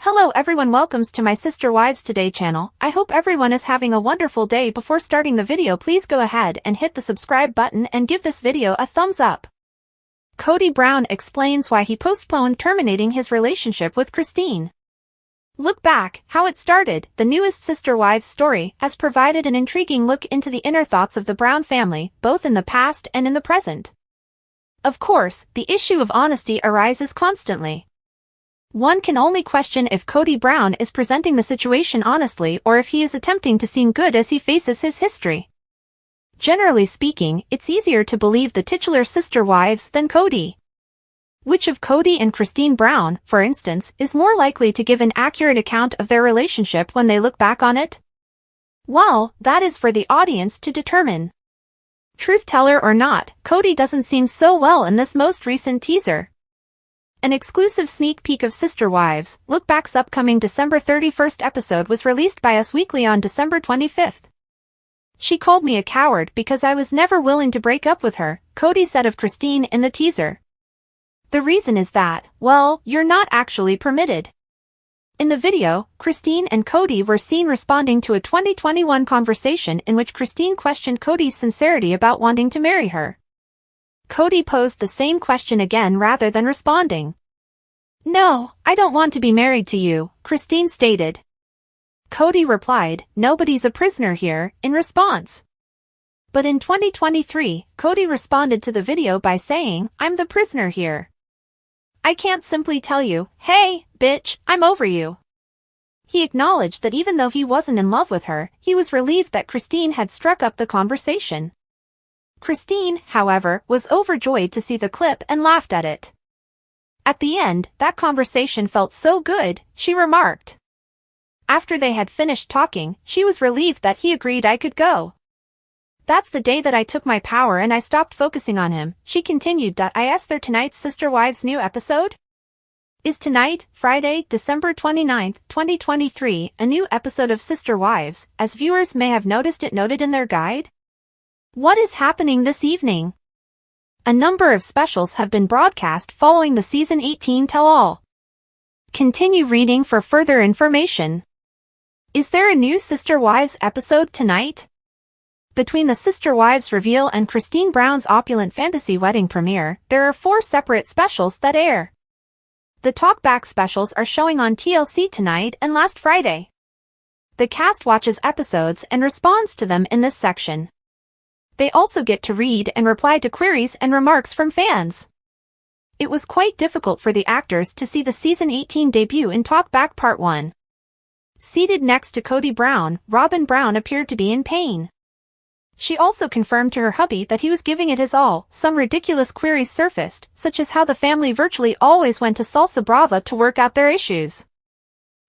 Hello everyone, welcomes to my Sister Wives Today channel. I hope everyone is having a wonderful day. Before starting the video, please go ahead and hit the subscribe button and give this video a thumbs up. Kody Brown explains why he postponed terminating his relationship with Christine. Look back, how it started. The newest Sister Wives story has provided an intriguing look into the inner thoughts of the Brown family, both in the past and in the present. Of course, the issue of honesty arises constantly. One can only question if Kody Brown is presenting the situation honestly or if he is attempting to seem good as he faces his history. Generally speaking, it's easier to believe the titular sister wives than Kody. Which of Kody and Christine Brown, for instance, is more likely to give an accurate account of their relationship when they look back on it? Well, that is for the audience to determine. Truth-teller or not, Kody doesn't seem so well in this most recent teaser. An exclusive sneak peek of Sister Wives, Look Back's upcoming December 31st episode was released by Us Weekly on December 25th. She called me a coward because I was never willing to break up with her, Kody said of Christine in the teaser. The reason is that, well, you're not actually permitted. In the video, Christine and Kody were seen responding to a 2021 conversation in which Christine questioned Kody's sincerity about wanting to marry her. Kody posed the same question again rather than responding. "No, I don't want to be married to you," Christine stated. Kody replied, "Nobody's a prisoner here," in response. But in 2023, Kody responded to the video by saying, "I'm the prisoner here. I can't simply tell you, hey, bitch, I'm over you." He acknowledged that even though he wasn't in love with her, he was relieved that Christine had struck up the conversation. Christine, however, was overjoyed to see the clip and laughed at it. At the end, that conversation felt so good, she remarked. After they had finished talking, she was relieved that he agreed I could go. "That's the day that I took my power and I stopped focusing on him," she continued. I asked there tonight's Sister Wives new episode? Is tonight, Friday, December 29th, 2023, a new episode of Sister Wives, as viewers may have noticed it noted in their guide? What is happening this evening? A number of specials have been broadcast following the Season 18 tell-all. Continue reading for further information. Is there a new Sister Wives episode tonight? Between the Sister Wives reveal and Christine Brown's opulent fantasy wedding premiere, there are 4 separate specials that air. The talkback specials are showing on TLC tonight and last Friday. The cast watches episodes and responds to them in this section. They also get to read and reply to queries and remarks from fans. It was quite difficult for the actors to see the Season 18 debut in Talkback Part 1. Seated next to Kody Brown, Robin Brown appeared to be in pain. She also confirmed to her hubby that he was giving it his all. Some ridiculous queries surfaced, such as how the family virtually always went to Salsa Brava to work out their issues.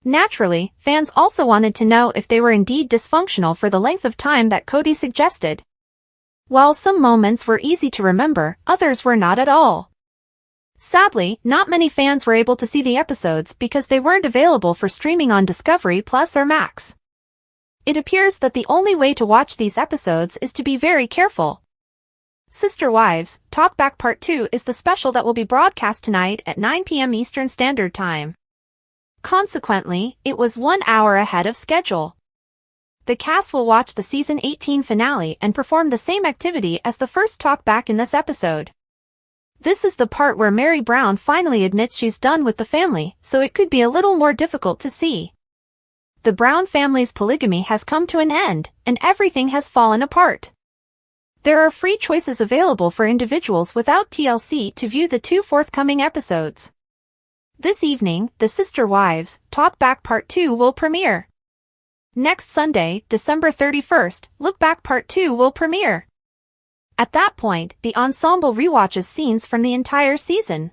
Naturally, fans also wanted to know if they were indeed dysfunctional for the length of time that Kody suggested. While some moments were easy to remember, others were not at all. Sadly, not many fans were able to see the episodes because they weren't available for streaming on Discovery Plus or Max. It appears that the only way to watch these episodes is to be very careful. Sister Wives, Talkback Part 2 is the special that will be broadcast tonight at 9 p.m. Eastern Standard Time. Consequently, it was 1 hour ahead of schedule. The cast will watch the Season 18 finale and perform the same activity as the first talkback in this episode. This is the part where Meri Brown finally admits she's done with the family, so it could be a little more difficult to see. The Brown family's polygamy has come to an end, and everything has fallen apart. There are free choices available for individuals without TLC to view the 2 forthcoming episodes. This evening, the Sister Wives, Talkback Part 2 will premiere. Next Sunday, December 31st, Look Back Part 2 will premiere. At that point, the ensemble rewatches scenes from the entire season.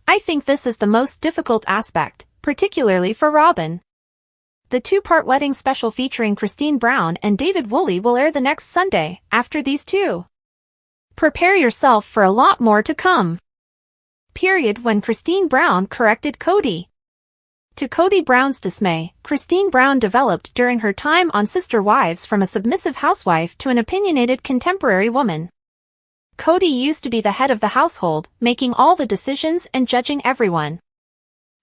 I think this is the most difficult aspect, particularly for Robin. The 2-part wedding special featuring Christine Brown and David Woolley will air the next Sunday, after these 2. Prepare yourself for a lot more to come. When Christine Brown corrected Kody. To Kody Brown's dismay, Christine Brown developed during her time on Sister Wives from a submissive housewife to an opinionated contemporary woman. Kody used to be the head of the household, making all the decisions and judging everyone.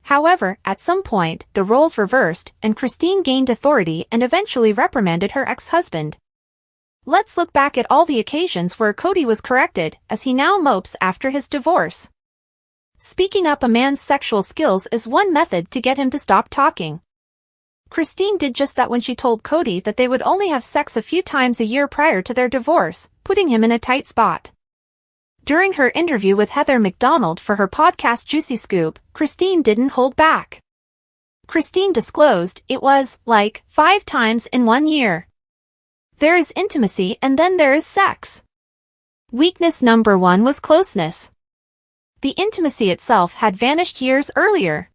However, at some point, the roles reversed, and Christine gained authority and eventually reprimanded her ex-husband. Let's look back at all the occasions where Kody was corrected, as he now mopes after his divorce. Speaking up a man's sexual skills is one method to get him to stop talking. Christine did just that when she told Kody that they would only have sex a few times a year prior to their divorce, putting him in a tight spot. During her interview with Heather McDonald for her podcast Juicy Scoop, Christine didn't hold back. Christine disclosed it was, like, 5 times in 1 year. There is intimacy and then there is sex. Weakness number 1 was closeness. The intimacy itself had vanished years earlier.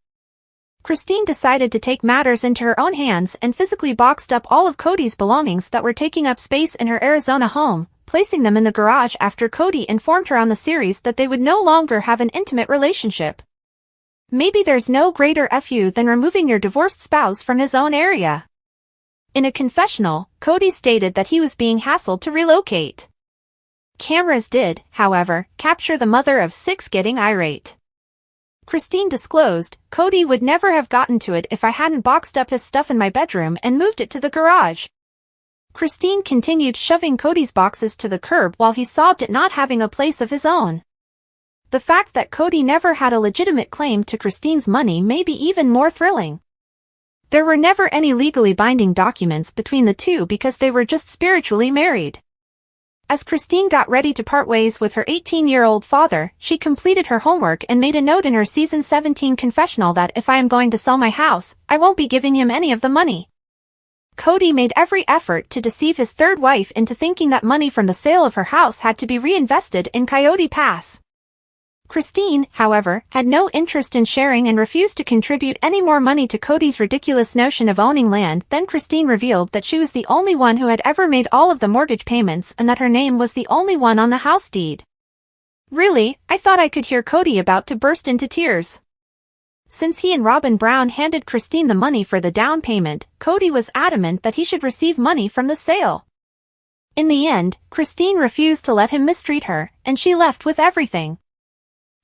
Christine decided to take matters into her own hands and physically boxed up all of Kody's belongings that were taking up space in her Arizona home, placing them in the garage after Kody informed her on the series that they would no longer have an intimate relationship. Maybe there's no greater FU than removing your divorced spouse from his own area. In a confessional, Kody stated that he was being hassled to relocate. Cameras did, however, capture the mother of 6 getting irate. Christine disclosed, Kody would never have gotten to it if I hadn't boxed up his stuff in my bedroom and moved it to the garage. Christine continued shoving Kody's boxes to the curb while he sobbed at not having a place of his own. The fact that Kody never had a legitimate claim to Christine's money may be even more thrilling. There were never any legally binding documents between the two because they were just spiritually married. As Christine got ready to part ways with her 18-year-old father, she completed her homework and made a note in her season 17 confessional that if I am going to sell my house, I won't be giving him any of the money. Kody made every effort to deceive his third wife into thinking that money from the sale of her house had to be reinvested in Coyote Pass. Christine, however, had no interest in sharing and refused to contribute any more money to Kody's ridiculous notion of owning land. Then Christine revealed that she was the only one who had ever made all of the mortgage payments and that her name was the only one on the house deed. Really, I thought I could hear Kody about to burst into tears. Since he and Robin Brown handed Christine the money for the down payment, Kody was adamant that he should receive money from the sale. In the end, Christine refused to let him mistreat her, and she left with everything.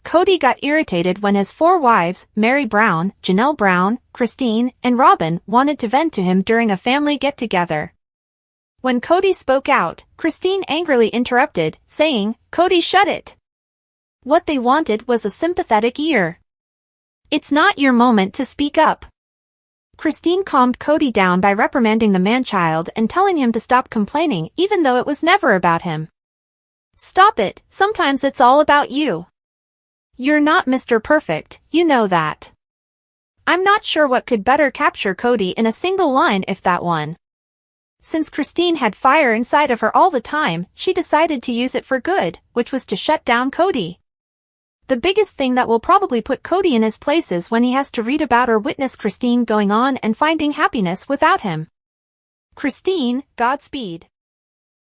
Kody got irritated when his 4 wives, Mary Brown, Janelle Brown, Christine, and Robin, wanted to vent to him during a family get-together. When Kody spoke out, Christine angrily interrupted, saying, "Kody, shut it." What they wanted was a sympathetic ear. It's not your moment to speak up. Christine calmed Kody down by reprimanding the man-child and telling him to stop complaining even though it was never about him. Stop it, sometimes it's all about you. You're not Mr. Perfect, you know that. I'm not sure what could better capture Kody in a single line if that one. Since Christine had fire inside of her all the time, she decided to use it for good, which was to shut down Kody. The biggest thing that will probably put Kody in his place is when he has to read about or witness Christine going on and finding happiness without him. Christine, Godspeed.